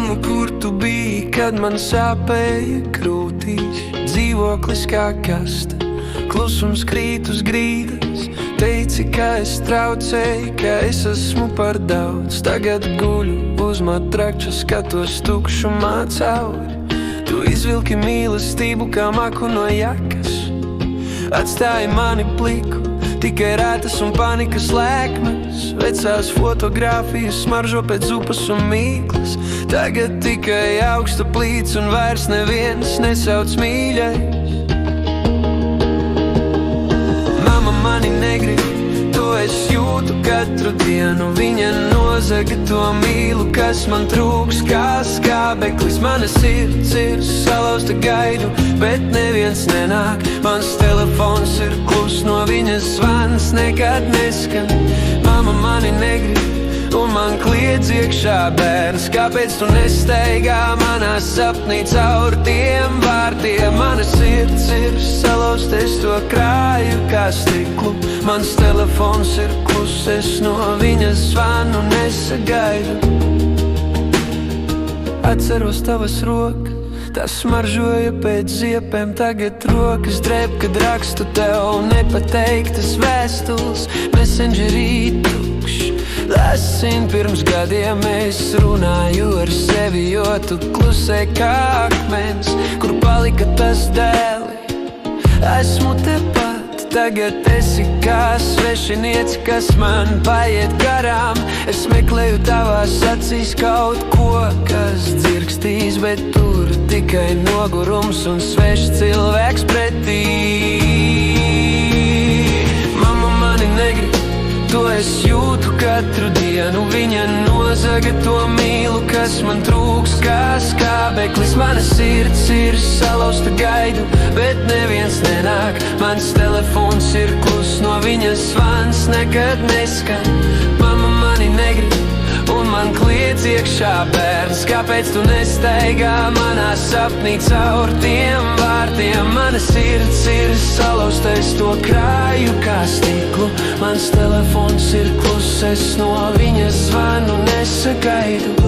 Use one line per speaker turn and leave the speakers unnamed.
Mamma, kur tu biji, kad man sāpēja krūtīs? Dzīvoklis kā kaste, klusums krīt uz grīdas. Teici, ka es traucēju, ka es esmu par daudz. Tagad guļu uz matrača, skatos tukšumā cauri. Tu izvilki mīlestību kā maku no jakas, atstāji mani pliku, tikai rētas un panikas lēkmes. Vecās fotogrāfijas smaržo pēc upas un mīklas. Tagad tikai augsta plīts un vairs neviens nesauc mīļais. Mama mani negrib, to es jūtu katru dienu. Viņa nozaga to mīlu, kas man trūks kā skābeklis. Mana sirds ir salauzta gaidu, bet neviens nenāk. Mans telefons ir klus, no viņas zvans nekad neskan. Mama mani negrib, un man kliedz iekšā bērns. Kāpēc tu nesteigā manā sapnī caur tiem vārtiem? Mana sirds ir salauzta, es to krāju kā stiklu. Mans telefons ir klus, es no viņas zvanu nesagaidu. Atceros tavas rokas, tas smaržoja pēc ziepēm. Tagad rokas drēb, kad rakstu tev nepateiktas vēstules. Messengerī tukšs, lasin pirms gadiem es runāju ar sevi, jo tu klusē kā akmens. Kur palika tas dēli? Esmu tepat, tagad esi kā svešinieci, kas man paiet garām. Es meklēju tavās acīs kaut ko, kas dzirkstīs, bet tur tikai nogurums un svešs cilvēks pretī. Mama mani negrib, to es jūtu katru dienu. Viņa nozaga to mīlu, kas man trūks kā skābeklis. Mana sirds ir salauzta gaidu, bet neviens nenāk. Mans telefons ir klus, no viņas zvans nekad neskan. Mama mani negrib, un man kliedz iekšā bērns. Kāpēc tu nesteigā manā sapnī caur tiem vārtiem? Mana sirds ir salauzta, es to krāju kā stiklu. Mans telefons ir klus, es no viņas zvanu nesagaidu.